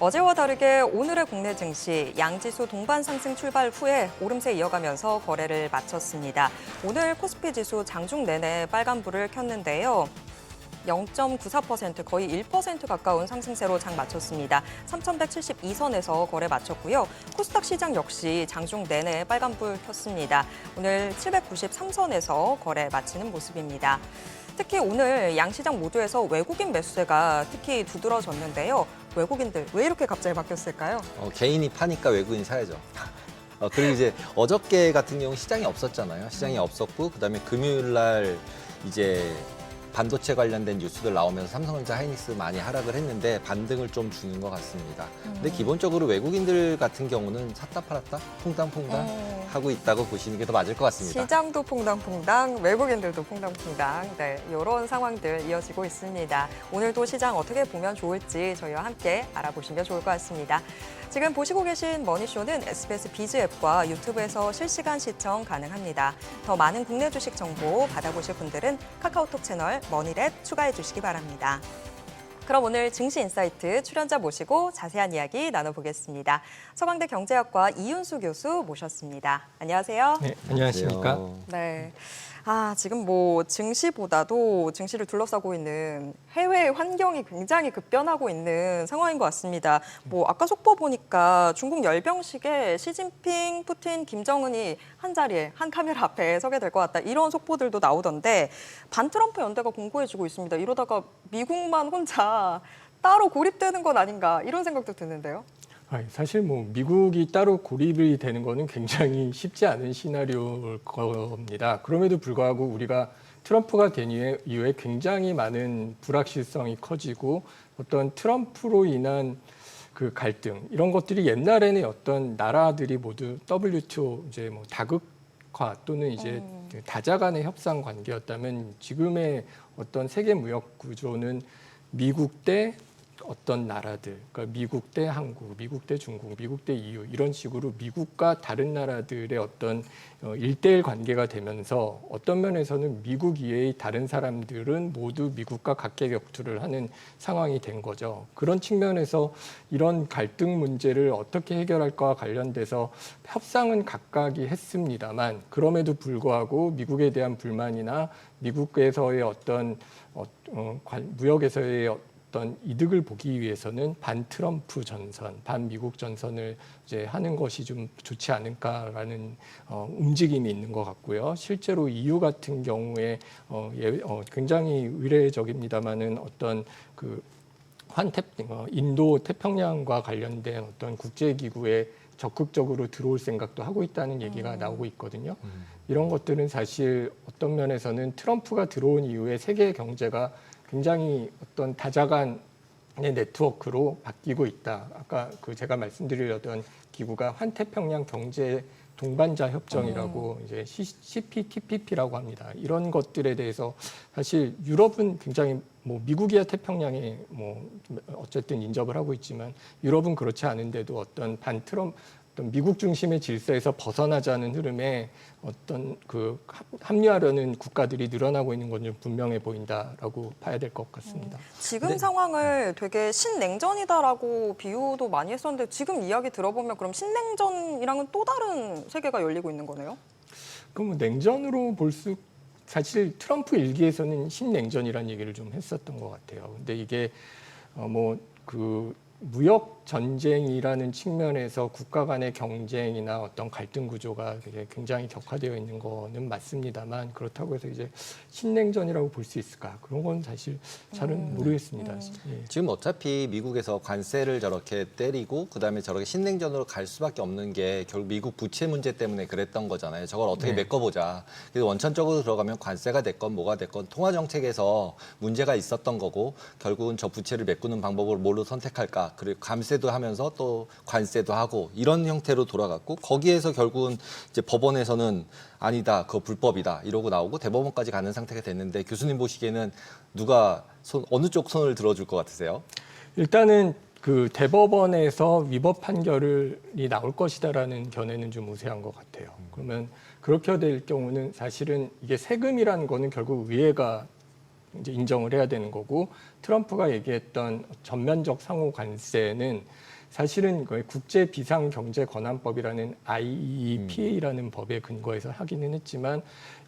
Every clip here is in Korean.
어제와 다르게 오늘의 국내 증시 양지수 동반 상승 출발 후에 오름세 이어가면서 거래를 마쳤습니다. 오늘 코스피 지수 장중 내내 빨간불을 켰는데요. 0.94% 거의 1% 가까운 상승세로 장 마쳤습니다. 3,172선에서 거래 마쳤고요. 코스닥 시장 역시 장중 내내 빨간불 켰습니다. 오늘 793선에서 거래 마치는 모습입니다. 특히 오늘 양시장 모두에서 외국인 매수세가 특히 두드러졌는데요. 외국인들 왜 이렇게 갑자기 바뀌었을까요? 개인이 파니까 외국인이 사야죠. 그리고 이제 어저께 같은 경우 시장이 없었잖아요. 시장이 없었고 그다음에 금요일 날 이제 반도체 관련된 뉴스들 나오면서 삼성전자, 하이닉스 많이 하락을 했는데 반등을 좀 주는 것 같습니다. 근데 기본적으로 외국인들 같은 경우는 샀다 팔았다 퐁당퐁당 하고 있다고 보시는 게 더 맞을 것 같습니다. 시장도 퐁당퐁당, 외국인들도 퐁당퐁당. 네, 이런 상황들 이어지고 있습니다. 오늘도 시장 어떻게 보면 좋을지 저희와 함께 알아보시면 좋을 것 같습니다. 지금 보시고 계신 머니쇼는 SBS 비즈 앱과 유튜브에서 실시간 시청 가능합니다. 더 많은 국내 주식 정보 받아보실 분들은 카카오톡 채널 머니랩 추가해 주시기 바랍니다. 그럼 오늘 증시 인사이트 출연자 모시고 자세한 이야기 나눠보겠습니다. 서강대 경제학과 이윤수 교수 모셨습니다. 안녕하세요. 네, 안녕하십니까? 네. 지금 증시보다도 증시를 둘러싸고 있는 해외 환경이 굉장히 급변하고 있는 상황인 것 같습니다. 아까 속보 보니까 중국 열병식에 시진핑, 푸틴, 김정은이 한 자리에 한 카메라 앞에 서게 될 것 같다. 이런 속보들도 나오던데 반트럼프 연대가 공고해지고 있습니다. 이러다가 미국만 혼자 따로 고립되는 건 아닌가 이런 생각도 드는데요. 사실 미국이 따로 고립이 되는 거는 굉장히 쉽지 않은 시나리오일 겁니다. 그럼에도 불구하고 우리가 트럼프가 된 이후에 굉장히 많은 불확실성이 커지고 어떤 트럼프로 인한 그 갈등 이런 것들이 옛날에는 어떤 나라들이 모두 WTO 이제 다극화 또는 이제 다자 간의 협상 관계였다면 지금의 어떤 세계 무역 구조는 미국 대 어떤 나라들, 그러니까 미국 대 한국, 미국 대 중국, 미국 대 EU 이런 식으로 미국과 다른 나라들의 어떤 1대1 관계가 되면서 어떤 면에서는 미국 이외의 다른 사람들은 모두 미국과 각계격투를 하는 상황이 된 거죠. 그런 측면에서 이런 갈등 문제를 어떻게 해결할까와 관련돼서 협상은 각각이 했습니다만 그럼에도 불구하고 미국에 대한 불만이나 미국에서의 어떤 무역에서의 어떤 이득을 보기 위해서는 반 트럼프 전선, 반 미국 전선을 이제 하는 것이 좀 좋지 않을까라는 움직임이 있는 것 같고요. 실제로 EU 같은 경우에 굉장히 의례적입니다만은 어떤 그 인도 태평양과 관련된 어떤 국제기구에 적극적으로 들어올 생각도 하고 있다는 얘기가 나오고 있거든요. 이런 것들은 사실 어떤 면에서는 트럼프가 들어온 이후에 세계 경제가 굉장히 어떤 다자간의 네트워크로 바뀌고 있다. 아까 제가 말씀드리려던 기구가 환태평양 경제 동반자 협정이라고 이제 CPTPP라고 합니다. 이런 것들에 대해서 사실 유럽은 굉장히 미국이야 태평양에 어쨌든 인접을 하고 있지만 유럽은 그렇지 않은데도 어떤 미국 중심의 질서에서 벗어나자는 흐름에 어떤 합류하려는 국가들이 늘어나고 있는 건 좀 분명해 보인다라고 봐야 될 것 같습니다. 지금 상황을 되게 신냉전이다라고 비유도 많이 했었는데 지금 이야기 들어보면 그럼 신냉전이랑은 또 다른 세계가 열리고 있는 거네요? 그럼 냉전으로 사실 트럼프 일기에서는 신냉전이라는 얘기를 좀 했었던 것 같아요. 근데 이게 무역 전쟁이라는 측면에서 국가 간의 경쟁이나 어떤 갈등 구조가 굉장히 격화되어 있는 거는 맞습니다만 그렇다고 해서 이제 신냉전이라고 볼 수 있을까? 그런 건 사실 잘은 모르겠습니다. 예. 지금 어차피 미국에서 관세를 저렇게 때리고 그다음에 저렇게 신냉전으로 갈 수밖에 없는 게 결국 미국 부채 문제 때문에 그랬던 거잖아요. 저걸 어떻게 메꿔보자. 그래서 원천적으로 들어가면 관세가 됐건 뭐가 됐건 통화 정책에서 문제가 있었던 거고 결국은 저 부채를 메꾸는 방법을 뭘로 선택할까? 그리고 감세도 하면서 또 관세도 하고 이런 형태로 돌아갔고 거기에서 결국은 이제 법원에서는 아니다, 그거 불법이다 이러고 나오고 대법원까지 가는 상태가 됐는데 교수님 보시기에는 누가 어느 쪽 손을 들어줄 것 같으세요? 일단은 대법원에서 위법 판결이 나올 것이다라는 견해는 좀 우세한 것 같아요. 그러면 그렇게 될 경우는 사실은 이게 세금이라는 거는 결국 의회가 이제 인정을 해야 되는 거고 트럼프가 얘기했던 전면적 상호 관세는 사실은 국제 비상 경제 권한법이라는 IEPA라는 법에 근거해서 하기는 했지만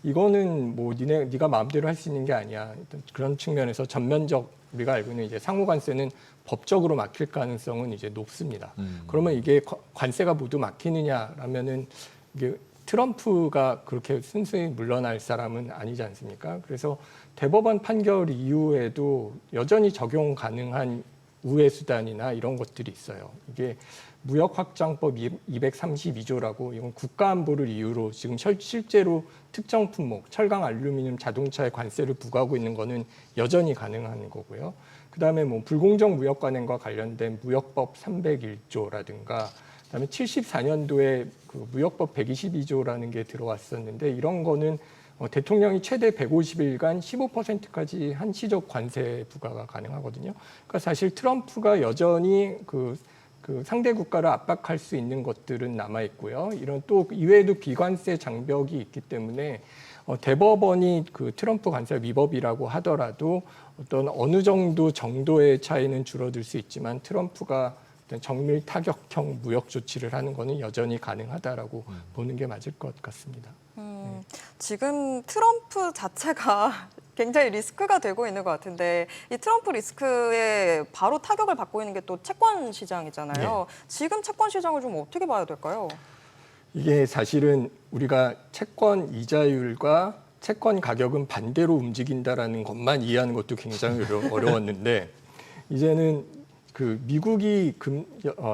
이거는 뭐 네가 마음대로 할 수 있는 게 아니야. 그런 측면에서 전면적 우리가 알고 있는 이제 상호 관세는 법적으로 막힐 가능성은 이제 높습니다. 그러면 이게 관세가 모두 막히느냐라면은 이게 트럼프가 그렇게 순수히 물러날 사람은 아니지 않습니까? 그래서 대법원 판결 이후에도 여전히 적용 가능한 우회 수단이나 이런 것들이 있어요. 이게 무역확장법 232조라고 이건 국가안보를 이유로 지금 실제로 특정 품목, 철강, 알루미늄, 자동차에 관세를 부과하고 있는 거는 여전히 가능한 거고요. 그다음에 뭐 불공정 무역 관행과 관련된 무역법 301조라든가 그다음에 74년도에 그 무역법 122조라는 게 들어왔었는데 이런 거는 대통령이 최대 150일간 15%까지 한시적 관세 부과가 가능하거든요. 그러니까 사실 트럼프가 여전히 그 상대 국가를 압박할 수 있는 것들은 남아 있고요. 이런 또 이외에도 비관세 장벽이 있기 때문에 대법원이 그 트럼프 관세 위법이라고 하더라도 어떤 어느 정도의 차이는 줄어들 수 있지만 트럼프가 어떤 정밀 타격형 무역 조치를 하는 거는 여전히 가능하다라고 보는 게 맞을 것 같습니다. 지금 트럼프 자체가 굉장히 리스크가 되고 있는 것 같은데 이 트럼프 리스크에 바로 타격을 받고 있는 게 또 채권 시장이잖아요. 지금 채권 시장을 좀 어떻게 봐야 될까요? 이게 사실은 우리가 채권 이자율과 채권 가격은 반대로 움직인다라는 것만 이해하는 것도 굉장히 어려웠는데 이제는 그 미국이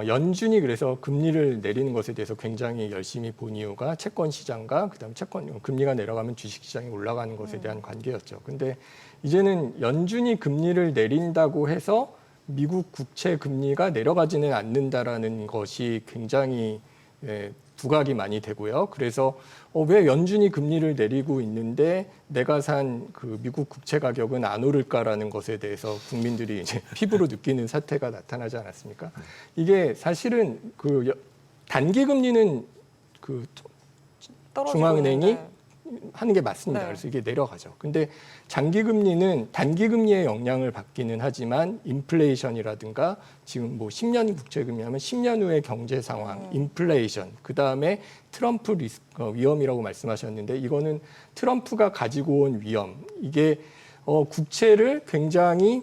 연준이 그래서 금리를 내리는 것에 대해서 굉장히 열심히 본 이유가 채권 시장과 그다음 채권 금리가 내려가면 주식 시장이 올라가는 것에 대한 관계였죠. 근데 이제는 연준이 금리를 내린다고 해서 미국 국채 금리가 내려가지는 않는다라는 것이 굉장히 부각이 많이 되고요. 그래서 왜 연준이 금리를 내리고 있는데 내가 산 그 미국 국채 가격은 안 오를까라는 것에 대해서 국민들이 이제 피부로 느끼는 사태가 나타나지 않았습니까? 이게 사실은 그 단기 금리는 그 중앙은행이 하는 게 맞습니다. 그래서 이게 내려가죠. 근데 장기 금리는 단기 금리의 영향을 받기는 하지만 인플레이션이라든가 지금 뭐 10년 국채 금리하면 10년 후의 경제 상황, 인플레이션, 그다음에 트럼프 위험이라고 말씀하셨는데 이거는 트럼프가 가지고 온 위험. 이게 국채를 굉장히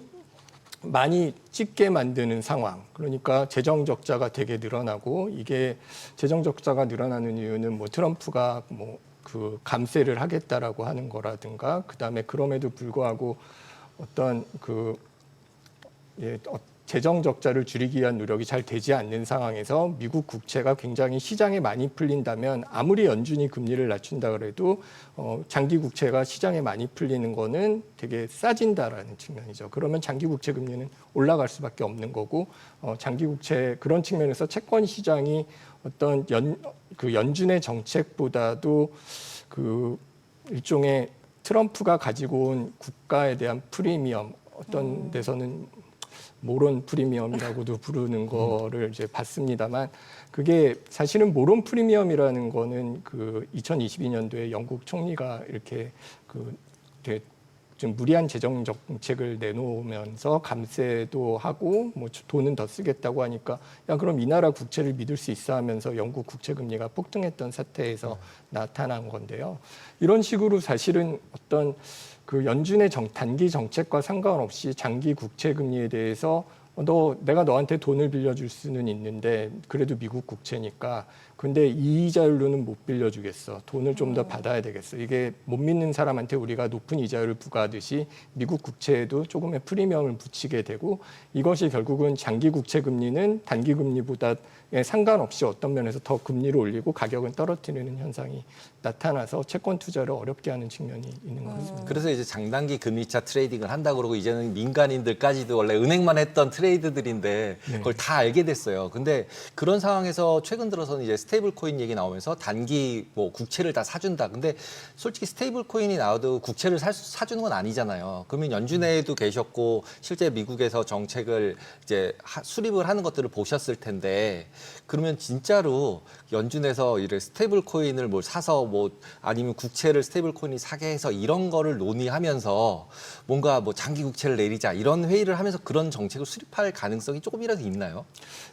많이 찍게 만드는 상황. 그러니까 재정 적자가 되게 늘어나고 이게 재정 적자가 늘어나는 이유는 뭐 트럼프가 뭐 그 감세를 하겠다라고 하는 거라든가 그다음에 그럼에도 불구하고 어떤 그 재정 적자를 줄이기 위한 노력이 잘 되지 않는 상황에서 미국 국채가 굉장히 시장에 많이 풀린다면 아무리 연준이 금리를 낮춘다 그래도 장기 국채가 시장에 많이 풀리는 거는 되게 싸진다라는 측면이죠. 그러면 장기 국채 금리는 올라갈 수밖에 없는 거고 장기 국채 그런 측면에서 채권 시장이 어떤 연준의 정책보다도 그 일종의 트럼프가 가지고 온 국가에 대한 프리미엄 어떤 데서는 모론 프리미엄이라고도 부르는 거를 이제 봤습니다만 그게 사실은 모론 프리미엄이라는 거는 그 2022년도에 영국 총리가 이렇게 그 좀 무리한 재정 정책을 내놓으면서 감세도 하고 뭐 돈은 더 쓰겠다고 하니까 야 그럼 이 나라 국채를 믿을 수 있어 하면서 영국 국채 금리가 폭등했던 사태에서 나타난 건데요. 이런 식으로 사실은 어떤 그 연준의 단기 정책과 상관없이 장기 국채 금리에 대해서 내가 너한테 돈을 빌려줄 수는 있는데 그래도 미국 국채니까 근데 이 이자율로는 못 빌려주겠어. 돈을 좀 더 받아야 되겠어. 이게 못 믿는 사람한테 우리가 높은 이자율을 부과하듯이 미국 국채에도 조금의 프리미엄을 붙이게 되고 이것이 결국은 장기 국채 금리는 단기 금리보다 상관없이 어떤 면에서 더 금리를 올리고 가격은 떨어뜨리는 현상이 나타나서 채권 투자를 어렵게 하는 측면이 있는 것 같습니다. 그래서 이제 장단기 금리차 트레이딩을 한다 그러고 이제는 민간인들까지도 원래 은행만 했던 트레이드들인데 그걸 다 알게 됐어요. 근데 그런 상황에서 최근 들어서는 이제 스테이블 코인 얘기 나오면서 단기 뭐 국채를 다 사준다. 근데 솔직히 스테이블 코인이 나와도 국채를 사주는 건 아니잖아요. 그러면 연준에도 계셨고 실제 미국에서 정책을 이제 수립을 하는 것들을 보셨을 텐데 그러면 진짜로 연준에서 이를 스테이블 코인을 뭐 사서 뭐 아니면 국채를 스테이블 코인이 사게 해서 이런 거를 논의하면서 뭔가 뭐 장기 국채를 내리자 이런 회의를 하면서 그런 정책을 수립할 수습할 가능성이 조금이라도 있나요?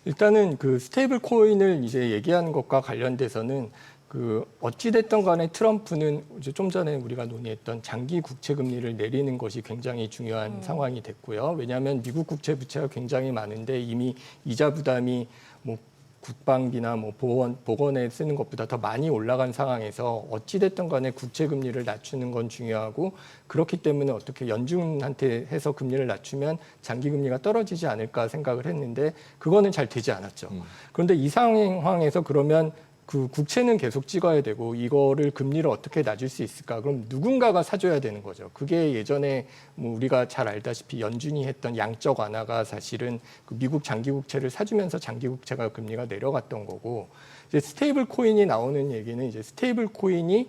일단은 그 스테이블 코인을 이제 얘기하는 것과 관련돼서는 그 어찌됐든 간에 트럼프는 이제 좀 전에 우리가 논의했던 장기 국채 금리를 내리는 것이 굉장히 중요한 상황이 됐고요. 왜냐하면 미국 국채 부채가 굉장히 많은데 이미 이자 부담이 뭐 국방비나 뭐 보건에 쓰는 것보다 더 많이 올라간 상황에서 어찌됐든 간에 국채 금리를 낮추는 건 중요하고, 그렇기 때문에 어떻게 연준한테 해서 금리를 낮추면 장기 금리가 떨어지지 않을까 생각을 했는데 그거는 잘 되지 않았죠. 그런데 이 상황에서 그러면 그 국채는 계속 찍어야 되고 이거를 금리를 어떻게 낮출 수 있을까? 그럼 누군가가 사줘야 되는 거죠. 그게 예전에 뭐 우리가 잘 알다시피 연준이 했던 양적 완화가 사실은 그 미국 장기 국채를 사주면서 장기 국채가 금리가 내려갔던 거고, 이제 스테이블 코인이 나오는 얘기는 이제 스테이블 코인이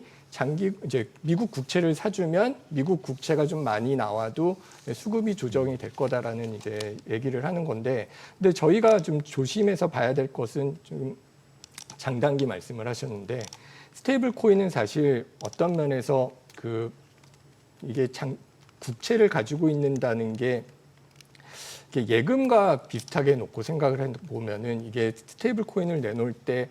이제 미국 국채를 사주면 미국 국채가 좀 많이 나와도 수급이 조정이 될 거다라는 이제 얘기를 하는 건데, 근데 저희가 좀 조심해서 봐야 될 것은 좀 장단기 말씀을 하셨는데, 스테이블 코인은 사실 어떤 면에서 이게 국채를 가지고 있는다는 게 예금과 비슷하게 놓고 생각을 해보면은 이게 스테이블 코인을 내놓을 때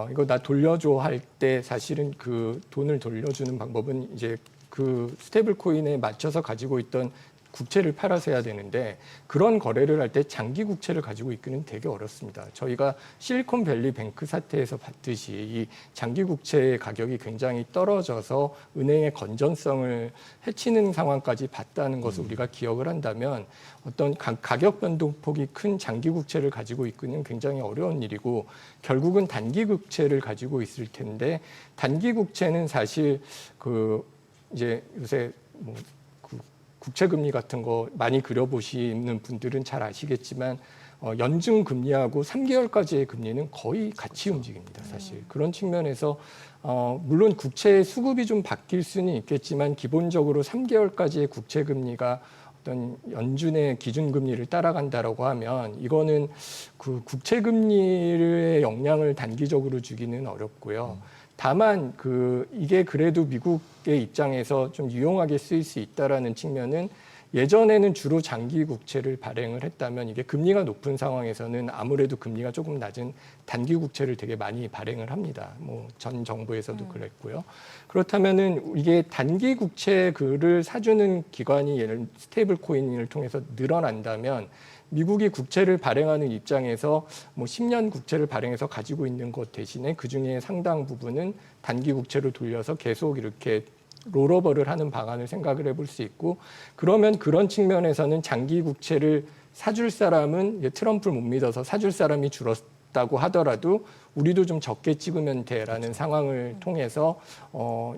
이거 나 돌려줘 할 때 사실은 그 돈을 돌려주는 방법은 이제 그 스테이블 코인에 맞춰서 가지고 있던 국채를 팔아서 해야 되는데, 그런 거래를 할 때 장기 국채를 가지고 있기는 되게 어렵습니다. 저희가 실리콘밸리 뱅크 사태에서 봤듯이 이 장기 국채의 가격이 굉장히 떨어져서 은행의 건전성을 해치는 상황까지 봤다는 것을 우리가 기억을 한다면 어떤 가격 변동폭이 큰 장기 국채를 가지고 있기는 굉장히 어려운 일이고, 결국은 단기 국채를 가지고 있을 텐데, 단기 국채는 사실 이제 요새 뭐 국채 금리 같은 거 많이 그려보시는 분들은 잘 아시겠지만 연중 금리하고 3개월까지의 금리는 거의 같이 움직입니다. 사실 그런 측면에서 물론 국채의 수급이 좀 바뀔 수는 있겠지만 기본적으로 3개월까지의 국채 금리가 어떤 연준의 기준 금리를 따라간다라고 하면 이거는 그 국채 금리의 영향을 단기적으로 주기는 어렵고요. 다만 이게 그래도 미국의 입장에서 좀 유용하게 쓰일 수 있다라는 측면은, 예전에는 주로 장기 국채를 발행을 했다면 이게 금리가 높은 상황에서는 아무래도 금리가 조금 낮은 단기 국채를 되게 많이 발행을 합니다. 뭐 전 정부에서도 그랬고요. 그렇다면은 이게 단기 국채를 사주는 기관이 예를 스테이블 코인을 통해서 늘어난다면 미국이 국채를 발행하는 입장에서 뭐 10년 국채를 발행해서 가지고 있는 것 대신에 그중에 상당 부분은 단기 국채로 돌려서 계속 이렇게 롤오버를 하는 방안을 생각을 해볼 수 있고, 그러면 그런 측면에서는 장기 국채를 사줄 사람은 트럼프를 못 믿어서 사줄 사람이 줄었다고 하더라도 우리도 좀 적게 찍으면 돼라는 상황을 통해서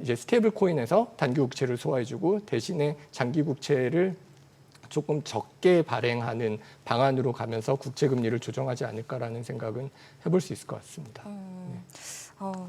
이제 스테이블 코인에서 단기 국채를 소화해주고 대신에 장기 국채를 조금 적게 발행하는 방안으로 가면서 국채 금리를 조정하지 않을까라는 생각은 해볼 수 있을 것 같습니다.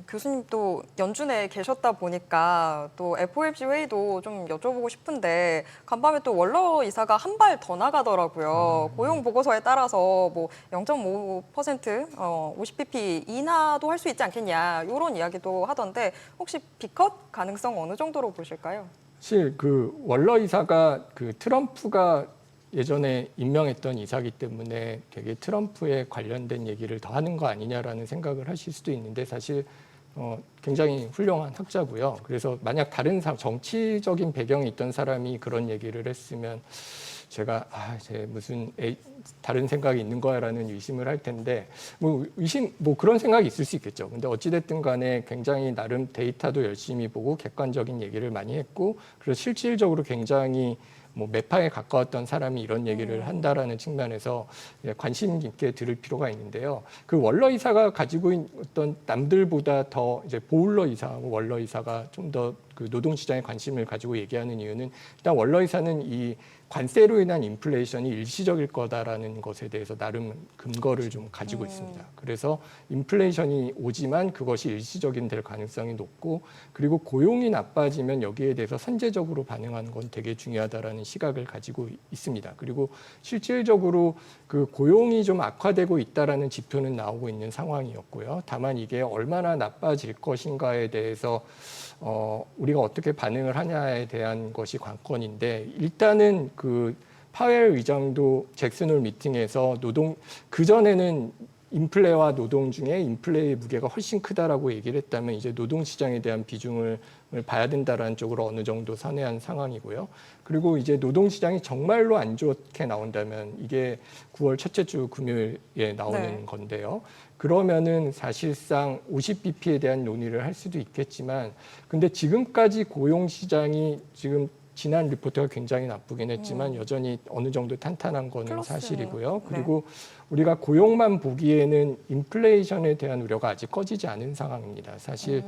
교수님 또 연준에 계셨다 보니까 또 FOMC 회의도 좀 여쭤보고 싶은데, 간밤에 또 월러 이사가 한 발 더 나가더라고요. 고용 보고서에 따라서 뭐 0.5%, 50bp 인하도 할 수 있지 않겠냐, 이런 이야기도 하던데 혹시 B컷 가능성 어느 정도로 보실까요? 사실 월러 이사가 트럼프가 예전에 임명했던 이사기 때문에 되게 트럼프에 관련된 얘기를 더 하는 거 아니냐라는 생각을 하실 수도 있는데, 사실 굉장히 훌륭한 학자고요. 그래서 만약 다른 정치적인 배경이 있던 사람이 그런 얘기를 했으면 제가 쟤 무슨 다른 생각이 있는 거야라는 의심을 할 텐데, 뭐 그런 생각이 있을 수 있겠죠. 근데 어찌됐든 간에 굉장히 나름 데이터도 열심히 보고 객관적인 얘기를 많이 했고, 그래서 실질적으로 굉장히 뭐 매파에 가까웠던 사람이 이런 얘기를 한다라는 측면에서 관심 있게 들을 필요가 있는데요. 그 월러 이사가 가지고 있던 남들보다 더 이제 보울러 이사하고 월러 이사가 좀 더 그 노동시장에 관심을 가지고 얘기하는 이유는, 일단 월러 이사는 이 관세로 인한 인플레이션이 일시적일 거다라는 것에 대해서 나름 근거를 좀 가지고 있습니다. 그래서 인플레이션이 오지만 그것이 일시적인 될 가능성이 높고, 그리고 고용이 나빠지면 여기에 대해서 선제적으로 반응하는 건 되게 중요하다라는 시각을 가지고 있습니다. 그리고 실질적으로 그 고용이 좀 악화되고 있다라는 지표는 나오고 있는 상황이었고요. 다만 이게 얼마나 나빠질 것인가에 대해서 우리가 어떻게 반응을 하냐에 대한 것이 관건인데, 일단은 파웰 의장도 잭슨홀 미팅에서 그전에는 인플레와 노동 중에 인플레의 무게가 훨씬 크다라고 얘기를 했다면 이제 노동시장에 대한 비중을 봐야 된다라는 쪽으로 어느 정도 선회한 상황이고요. 그리고 이제 노동시장이 정말로 안 좋게 나온다면 이게 9월 첫째 주 금요일에 나오는 네. 건데요. 그러면은 사실상 50bp에 대한 논의를 할 수도 있겠지만 근데 지금까지 고용시장이 지금 지난 리포트가 굉장히 나쁘긴 했지만 여전히 어느 정도 탄탄한 거는 플러스네요. 사실이고요. 그리고 우리가 고용만 보기에는 인플레이션에 대한 우려가 아직 꺼지지 않은 상황입니다. 사실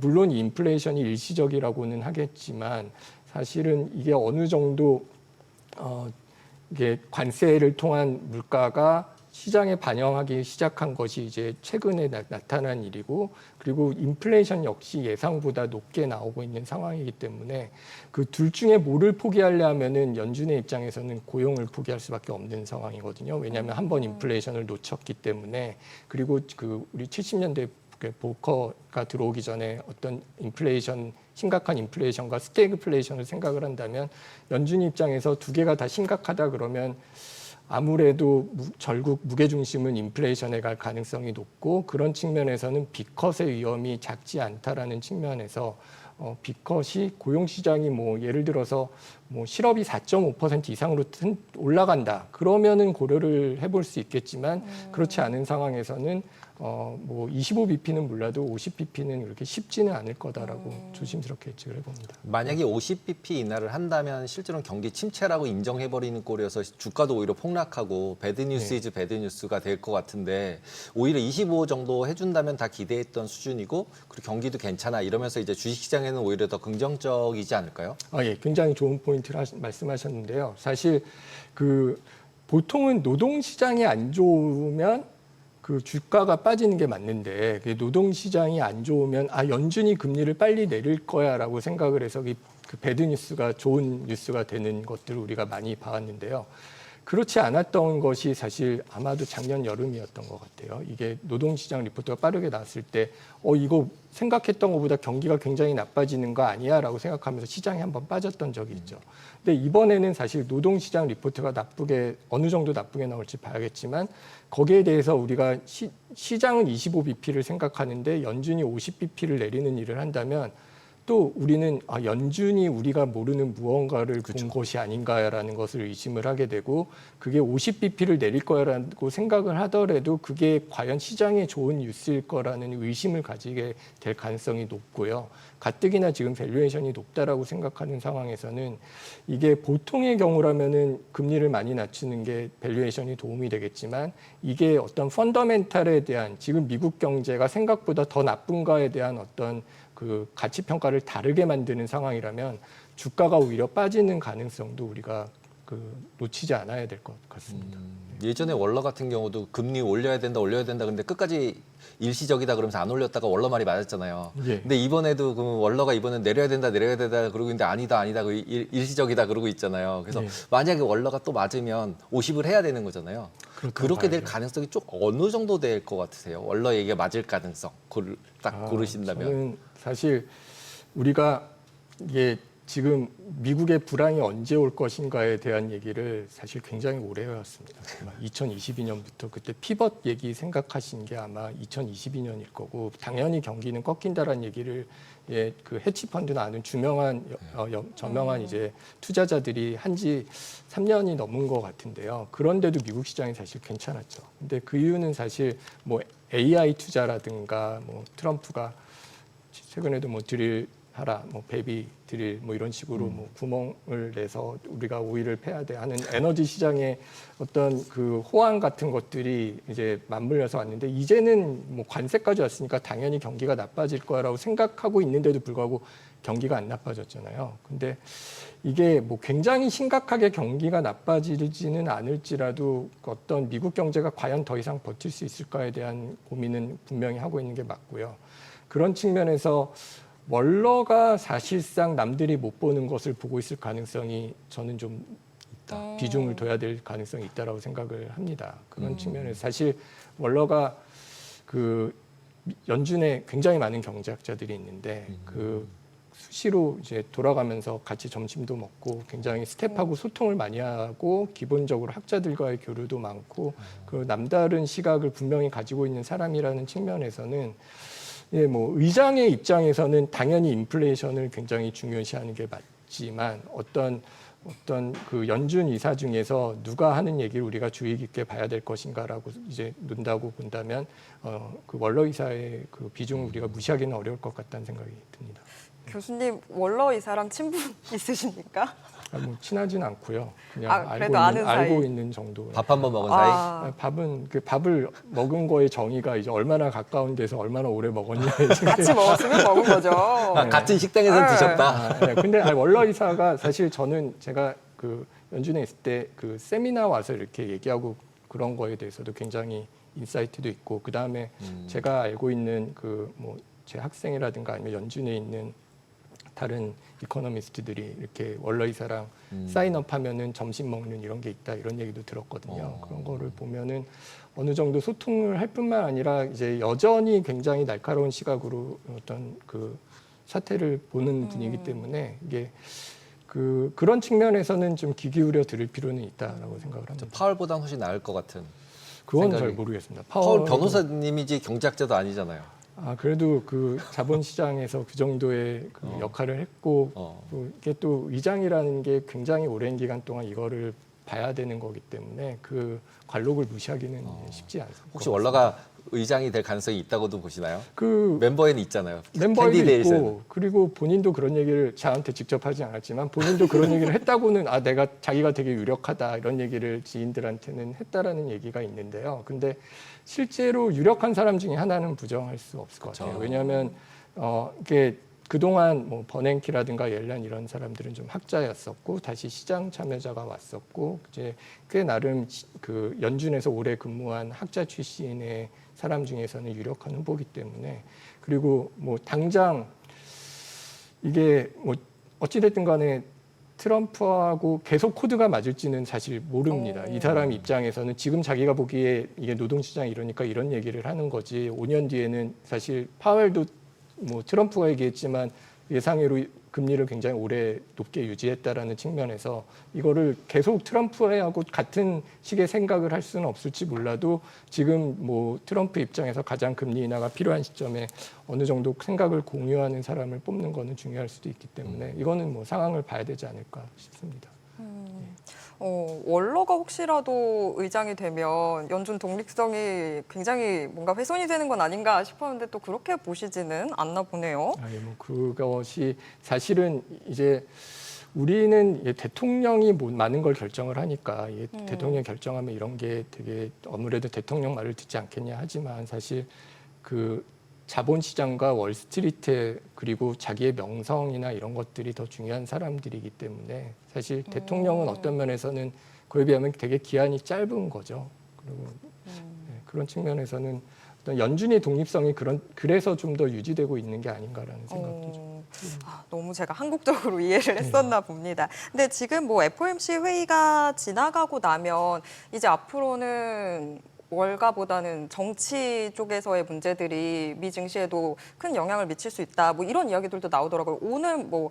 물론 이 인플레이션이 일시적이라고는 하겠지만 사실은 이게 어느 정도 이게 관세를 통한 물가가 시장에 반영하기 시작한 것이 이제 최근에 나타난 일이고 그리고 인플레이션 역시 예상보다 높게 나오고 있는 상황이기 때문에 그 둘 중에 뭐를 포기하려면은 연준의 입장에서는 고용을 포기할 수밖에 없는 상황이거든요. 왜냐하면 한번 인플레이션을 놓쳤기 때문에 그리고 우리 70년대 보커가 들어오기 전에 어떤 심각한 인플레이션과 스태그플레이션을 생각을 한다면 연준 입장에서 두 개가 다 심각하다 그러면 아무래도 결국 무게중심은 인플레이션에 갈 가능성이 높고 그런 측면에서는 빅컷의 위험이 작지 않다라는 측면에서 빅컷이 고용시장이 뭐 예를 들어서 뭐 실업이 4.5% 이상으로 올라간다 그러면은 고려를 해볼 수 있겠지만 그렇지 않은 상황에서는 뭐 25bp는 몰라도 50bp는 그렇게 쉽지는 않을 거다라고 조심스럽게 예측을 해봅니다. 만약에 50bp 인하를 한다면 실제로는 경기 침체라고 인정해버리는 꼴이어서 주가도 오히려 폭락하고 배드 뉴스 이즈 배드 뉴스가 될 것 같은데 오히려 25 정도 해준다면 다 기대했던 수준이고 그리고 경기도 괜찮아 이러면서 이제 주식시장에는 오히려 더 긍정적이지 않을까요? 예, 굉장히 좋은 포인트를 말씀하셨는데요. 사실 보통은 노동시장이 안 좋으면 그 주가가 빠지는 게 맞는데 노동시장이 안 좋으면 연준이 금리를 빨리 내릴 거야라고 생각을 해서 그 배드 뉴스가 좋은 뉴스가 되는 것들을 우리가 많이 봐왔는데요. 그렇지 않았던 것이 사실 아마도 작년 여름이었던 것 같아요. 이게 노동시장 리포트가 빠르게 나왔을 때 이거 생각했던 것보다 경기가 굉장히 나빠지는 거 아니야 라고 생각하면서 시장이 한번 빠졌던 적이 있죠. 근데 이번에는 사실 노동시장 리포트가 어느 정도 나쁘게 나올지 봐야겠지만 거기에 대해서 우리가 시장은 25bp를 생각하는데 연준이 50bp를 내리는 일을 한다면 또 우리는 연준이 우리가 모르는 무언가를 본 것이 아닌가라는 것을 의심을 하게 되고 그게 50bp를 내릴 거라고 생각을 하더라도 그게 과연 시장에 좋은 뉴스일 거라는 의심을 가지게 될 가능성이 높고요. 가뜩이나 지금 밸류에이션이 높다라고 생각하는 상황에서는 이게 보통의 경우라면은 금리를 많이 낮추는 게 밸류에이션이 도움이 되겠지만 이게 어떤 펀더멘탈에 대한 지금 미국 경제가 생각보다 더 나쁜가에 대한 어떤 그 가치 평가를 다르게 만드는 상황이라면 주가가 오히려 빠지는 가능성도 우리가 놓치지 않아야 될 것 같습니다. 예전에 월러 같은 경우도 금리 올려야 된다 근데 끝까지 일시적이다 그러면서 안 올렸다가 월러 말이 맞았잖아요. 예. 근데 이번에도 그 월러가 이번엔 내려야 된다 그러고 있는데 아니다 일시적이다 그러고 있잖아요. 그래서 예. 만약에 월러가 또 맞으면 50을 해야 되는 거잖아요. 그렇게 될 봐야죠. 가능성이 좀 어느 정도 될 것 같으세요? 월러 얘기가 맞을 가능성 딱 고르신다면. 저는 사실 우리가 이게 지금 미국의 불황이 언제 올 것인가에 대한 얘기를 사실 굉장히 오래 해왔습니다. 2022년부터 그때 피벗 얘기 생각하신 게 아마 2022년일 거고 당연히 경기는 꺾인다라는 얘기를 그 헤지펀드나 아는 저명한 이제 투자자들이 한지 3년이 넘은 것 같은데요. 그런데도 미국 시장이 사실 괜찮았죠. 근데 그 이유는 사실 뭐 AI 투자라든가 뭐 트럼프가 최근에도 뭐 드릴하라, 뭐 베비 드릴 뭐 이런 식으로 뭐 구멍을 내서 우리가 오일을 패야 돼 하는 에너지 시장의 어떤 그 호황 같은 것들이 이제 맞물려서 왔는데 이제는 뭐 관세까지 왔으니까 당연히 경기가 나빠질 거라고 생각하고 있는데도 불구하고 경기가 안 나빠졌잖아요. 근데 이게 뭐 굉장히 심각하게 경기가 나빠지지는 않을지라도 어떤 미국 경제가 과연 더 이상 버틸 수 있을까에 대한 고민은 분명히 하고 있는 게 맞고요. 그런 측면에서 월러가 사실상 남들이 못 보는 것을 보고 있을 가능성이 저는 좀 있다. 비중을 둬야 될 가능성이 있다라고 생각을 합니다. 그런 측면에서 사실 월러가 그 연준에 굉장히 많은 경제학자들이 있는데 그 수시로 이제 돌아가면서 같이 점심도 먹고 굉장히 스텝하고 소통을 많이 하고 기본적으로 학자들과의 교류도 많고 그 남다른 시각을 분명히 가지고 있는 사람이라는 측면에서는 예, 뭐 의장의 입장에서는 당연히 인플레이션을 굉장히 중요시하는 게 맞지만 어떤 그 연준 이사 중에서 누가 하는 얘기를 우리가 주의 깊게 봐야 될 것인가라고 이제 논다고 본다면 그 월러 이사의 그 비중을 우리가 무시하기는 어려울 것 같다는 생각이 듭니다. 교수님 월러 이사랑 친분 있으십니까? 뭐 친하진 않고요. 그냥 그래도 아는 사이. 알고 있는 정도. 밥 한 번 먹은 사이? 밥은 그 밥을 먹은 거의 정의가 이제 얼마나 가까운 데서 얼마나 오래 먹었냐. 같이 먹었으면 먹은 거죠. 같은 식당에서 드셨다. 네. 근데 월러 이사가 사실 저는 제가 그 연준에 있을 때 그 세미나 와서 이렇게 얘기하고 그런 거에 대해서도 굉장히 인사이트도 있고 그 다음에 제가 알고 있는 그 뭐 제 학생이라든가 아니면 연준에 있는 다른 이코노미스트들이 이렇게 월러 이사랑 사인업하면은 점심 먹는 이런 게 있다 이런 얘기도 들었거든요. 그런 거를 보면은 어느 정도 소통을 할 뿐만 아니라 이제 여전히 굉장히 날카로운 시각으로 어떤 그 사태를 보는 분이기 때문에 이게 그런 측면에서는 좀 귀 기울여 들을 필요는 있다라고 생각을 합니다. 파월보다는 훨씬 나을 것 같은. 그건 생각이. 잘 모르겠습니다. 파월 변호사님이지 경제학자도 아니잖아요. 그래도 그 자본시장에서 그 정도의 그 역할을 했고 또 이게 또 의장이라는 게 굉장히 오랜 기간 동안 이거를 봐야 되는 거기 때문에 그 관록을 무시하기는 쉽지 않습니다. 혹시 월러가 의장이 될 가능성이 있다고도 보시나요? 그 멤버에는 있잖아요. 멤버에도 캔디데이트는. 있고 그리고 본인도 그런 얘기를 저한테 직접 하지 않았지만 본인도 그런 얘기를 했다고는 내가 자기가 되게 유력하다 이런 얘기를 지인들한테는 했다라는 얘기가 있는데요. 근데 실제로 유력한 사람 중에 하나는 부정할 수 없을 것 같아요. 왜냐하면 이게 그동안 뭐 버냉키라든가 옐런 이런 사람들은 좀 학자였었고 다시 시장 참여자가 왔었고 이제 꽤 나름 그 연준에서 오래 근무한 학자 출신의 사람 중에서는 유력한 후보기 때문에 그리고 뭐 당장 이게 뭐 어찌됐든 간에 트럼프하고 계속 코드가 맞을지는 사실 모릅니다. 이 사람 입장에서는 지금 자기가 보기에 이게 노동시장이 이러니까 이런 얘기를 하는 거지 5년 뒤에는 사실 파웰도 뭐 트럼프가 얘기했지만 예상외로 금리를 굉장히 오래 높게 유지했다라는 측면에서 이거를 계속 트럼프하고 같은 식의 생각을 할 수는 없을지 몰라도 지금 뭐 트럼프 입장에서 가장 금리 인하가 필요한 시점에 어느 정도 생각을 공유하는 사람을 뽑는 거는 중요할 수도 있기 때문에 이거는 뭐 상황을 봐야 되지 않을까 싶습니다. 월러가 혹시라도 의장이 되면 연준 독립성이 굉장히 뭔가 훼손이 되는 건 아닌가 싶었는데 또 그렇게 보시지는 않나 보네요. 뭐 그것이 사실은 이제 우리는 대통령이 많은 걸 결정을 하니까 대통령이 결정하면 이런 게 되게 아무래도 대통령 말을 듣지 않겠냐 하지만 사실 그 자본시장과 월스트리트 그리고 자기의 명성이나 이런 것들이 더 중요한 사람들이기 때문에 사실 대통령은 어떤 면에서는 그에 비하면 되게 기한이 짧은 거죠. 그리고 그런 측면에서는 어떤 연준의 독립성이 그래서 좀 더 유지되고 있는 게 아닌가라는 생각도 좀. 너무 제가 한국적으로 이해를 했었나 봅니다. 근데 지금 뭐 FOMC 회의가 지나가고 나면 이제 앞으로는 월가보다는 정치 쪽에서의 문제들이 미 증시에도 큰 영향을 미칠 수 있다. 뭐 이런 이야기들도 나오더라고요. 오늘 뭐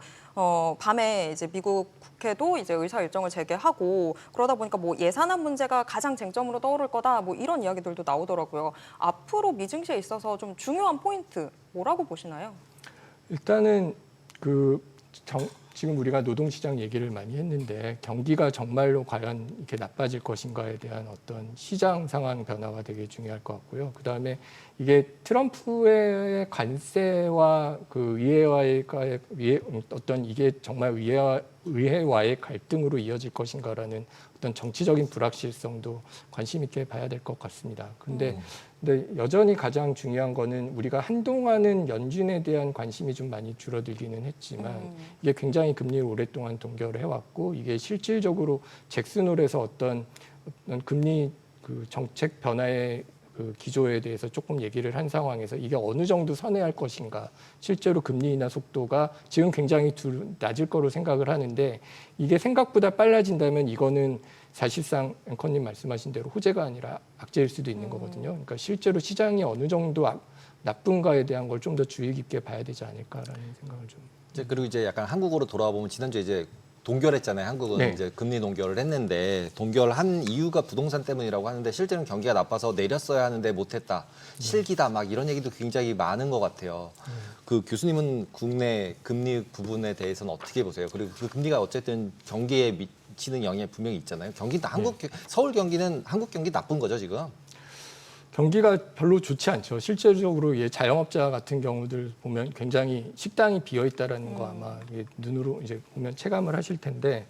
밤에 이제 미국 국회도 이제 의사 일정을 재개하고 그러다 보니까 뭐 예산안 문제가 가장 쟁점으로 떠오를 거다. 뭐 이런 이야기들도 나오더라고요. 앞으로 미 증시에 있어서 좀 중요한 포인트 뭐라고 보시나요? 일단은 지금 우리가 노동시장 얘기를 많이 했는데 경기가 정말로 과연 이렇게 나빠질 것인가에 대한 어떤 시장 상황 변화가 되게 중요할 것 같고요. 그다음에 이게 트럼프의 관세와 그 의회와의 어떤 이게 정말 의회와의 갈등으로 이어질 것인가라는 어떤 정치적인 불확실성도 관심 있게 봐야 될 것 같습니다. 근데 여전히 가장 중요한 거는 우리가 한동안은 연준에 대한 관심이 좀 많이 줄어들기는 했지만 이게 굉장히 금리를 오랫동안 동결을 해왔고 이게 실질적으로 잭슨홀에서 어떤 금리 그 정책 변화의 그 기조에 대해서 조금 얘기를 한 상황에서 이게 어느 정도 선회할 것인가 실제로 금리 인하 속도가 지금 굉장히 낮을 거로 생각을 하는데 이게 생각보다 빨라진다면 이거는 사실상 앵커님 말씀하신 대로 호재가 아니라 악재일 수도 있는 거거든요. 그러니까 실제로 시장이 어느 정도 나쁜가에 대한 걸 좀 더 주의 깊게 봐야 되지 않을까라는 생각을 좀 그리고 이제 약간 한국으로 돌아와 보면 지난주에 이제 동결했잖아요. 한국은 네. 이제 금리 동결을 했는데 동결한 이유가 부동산 때문이라고 하는데 실제는 경기가 나빠서 내렸어야 하는데 못했다. 실기다 막 이런 얘기도 굉장히 많은 것 같아요. 그 교수님은 국내 금리 부분에 대해서는 어떻게 보세요? 그리고 그 금리가 어쨌든 경기에 미치는 영향이 분명히 있잖아요. 경기도 서울 경기는 한국 경기 나쁜 거죠 지금? 경기가 별로 좋지 않죠. 실제적으로 자영업자 같은 경우들 보면 굉장히 식당이 비어 있다라는 거 아마 눈으로 이제 보면 체감을 하실 텐데,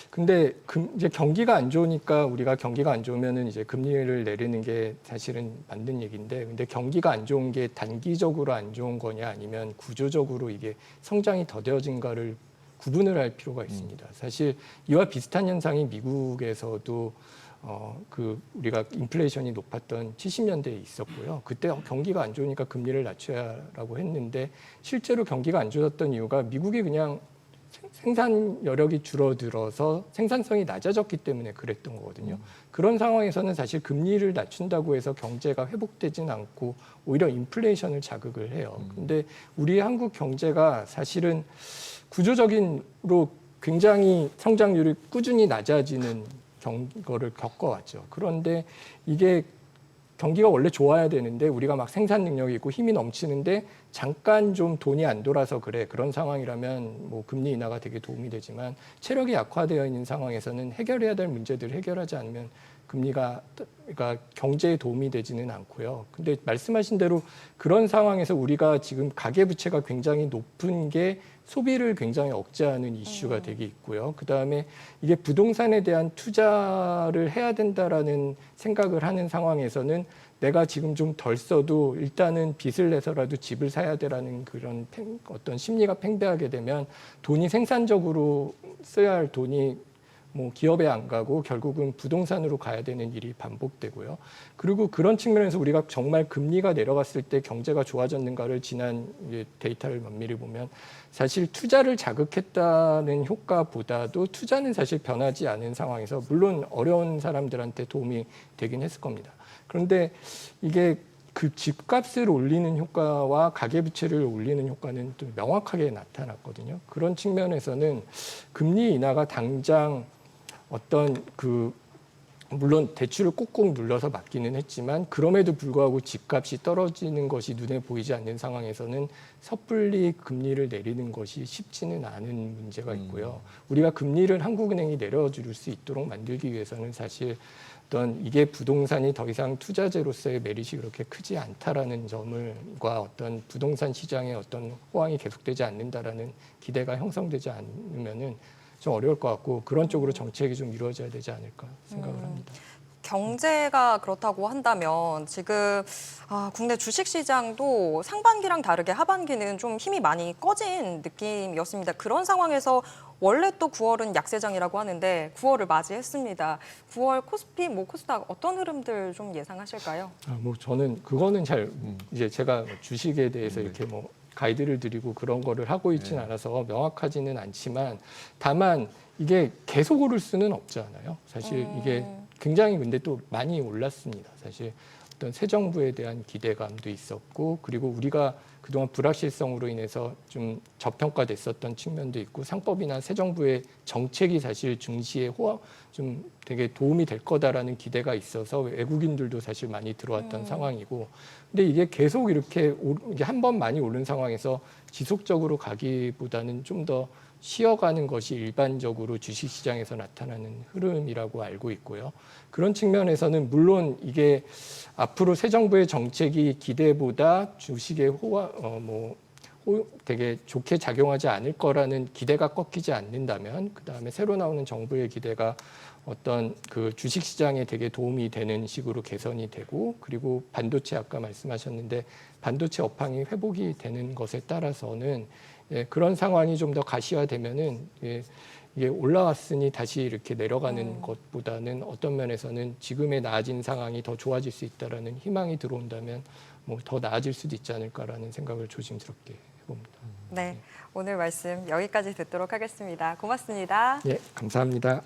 근데 이제 경기가 안 좋으니까 우리가 경기가 안 좋으면은 이제 금리를 내리는 게 사실은 맞는 얘기인데, 근데 경기가 안 좋은 게 단기적으로 안 좋은 거냐 아니면 구조적으로 이게 성장이 더뎌진가를 구분을 할 필요가 있습니다. 사실 이와 비슷한 현상이 미국에서도 우리가 인플레이션이 높았던 70년대에 있었고요. 그때 경기가 안 좋으니까 금리를 낮춰야라고 했는데 실제로 경기가 안 좋았던 이유가 미국이 그냥 생산 여력이 줄어들어서 생산성이 낮아졌기 때문에 그랬던 거거든요. 그런 상황에서는 사실 금리를 낮춘다고 해서 경제가 회복되진 않고 오히려 인플레이션을 자극을 해요. 근데 우리 한국 경제가 사실은 구조적으로 굉장히 성장률이 꾸준히 낮아지는 거를 겪어왔죠. 그런데 이게 경기가 원래 좋아야 되는데 우리가 막 생산 능력이 있고 힘이 넘치는데 잠깐 좀 돈이 안 돌아서 그래. 그런 상황이라면 뭐 금리 인하가 되게 도움이 되지만 체력이 약화되어 있는 상황에서는 해결해야 될 문제들을 해결하지 않으면 금리가 그러니까 경제에 도움이 되지는 않고요. 근데 말씀하신 대로 그런 상황에서 우리가 지금 가계부채가 굉장히 높은 게 소비를 굉장히 억제하는 이슈가 되게 있고요. 그다음에 이게 부동산에 대한 투자를 해야 된다라는 생각을 하는 상황에서는 내가 지금 좀 덜 써도 일단은 빚을 내서라도 집을 사야 되라는 그런 어떤 심리가 팽배하게 되면 돈이 생산적으로 써야 할 돈이 뭐 기업에 안 가고 결국은 부동산으로 가야 되는 일이 반복되고요. 그리고 그런 측면에서 우리가 정말 금리가 내려갔을 때 경제가 좋아졌는가를 지난 데이터를 면밀히 보면 사실 투자를 자극했다는 효과보다도 투자는 사실 변하지 않은 상황에서 물론 어려운 사람들한테 도움이 되긴 했을 겁니다. 그런데 이게 그 집값을 올리는 효과와 가계부채를 올리는 효과는 좀 명확하게 나타났거든요. 그런 측면에서는 금리 인하가 당장 어떤 물론 대출을 꾹꾹 눌러서 막기는 했지만 그럼에도 불구하고 집값이 떨어지는 것이 눈에 보이지 않는 상황에서는 섣불리 금리를 내리는 것이 쉽지는 않은 문제가 있고요. 우리가 금리를 한국은행이 내려줄 수 있도록 만들기 위해서는 사실 이게 부동산이 더 이상 투자재로서의 메리트가 그렇게 크지 않다라는 점과 어떤 부동산 시장의 어떤 호황이 계속되지 않는다라는 기대가 형성되지 않으면은 좀 어려울 것 같고 그런 쪽으로 정책이 좀 이루어져야 되지 않을까 생각을 합니다. 경제가 그렇다고 한다면 지금 국내 주식시장도 상반기랑 다르게 하반기는 좀 힘이 많이 꺼진 느낌이었습니다. 그런 상황에서 원래 또 9월은 약세장이라고 하는데 9월을 맞이했습니다. 9월 코스피, 코스닥 어떤 흐름들 좀 예상하실까요? 저는 그거는 잘 이제 제가 주식에 대해서 이렇게 가이드를 드리고 그런 거를 하고 있지는 않아서 명확하지는 않지만 다만 이게 계속 오를 수는 없잖아요. 사실 이게 굉장히 근데 또 많이 올랐습니다. 사실 어떤 새 정부에 대한 기대감도 있었고 그리고 우리가 그동안 불확실성으로 인해서 좀 저평가됐었던 측면도 있고 상법이나 새 정부의 정책이 사실 증시에 좀 되게 도움이 될 거다라는 기대가 있어서 외국인들도 사실 많이 들어왔던 상황이고 근데 이게 계속 이렇게 한 번 많이 오른 상황에서 지속적으로 가기보다는 좀 더 쉬어가는 것이 일반적으로 주식시장에서 나타나는 흐름이라고 알고 있고요. 그런 측면에서는 물론 이게 앞으로 새 정부의 정책이 기대보다 주식에 되게 좋게 작용하지 않을 거라는 기대가 꺾이지 않는다면 그다음에 새로 나오는 정부의 기대가 어떤 그 주식시장에 되게 도움이 되는 식으로 개선이 되고 그리고 반도체 아까 말씀하셨는데 반도체 업황이 회복이 되는 것에 따라서는 그런 상황이 좀 더 가시화되면은 이게 올라왔으니 다시 이렇게 내려가는 것보다는 어떤 면에서는 지금의 나아진 상황이 더 좋아질 수 있다라는 희망이 들어온다면 더 나아질 수도 있지 않을까라는 생각을 조심스럽게 해봅니다. 네, 오늘 말씀 여기까지 듣도록 하겠습니다. 고맙습니다. 예, 감사합니다.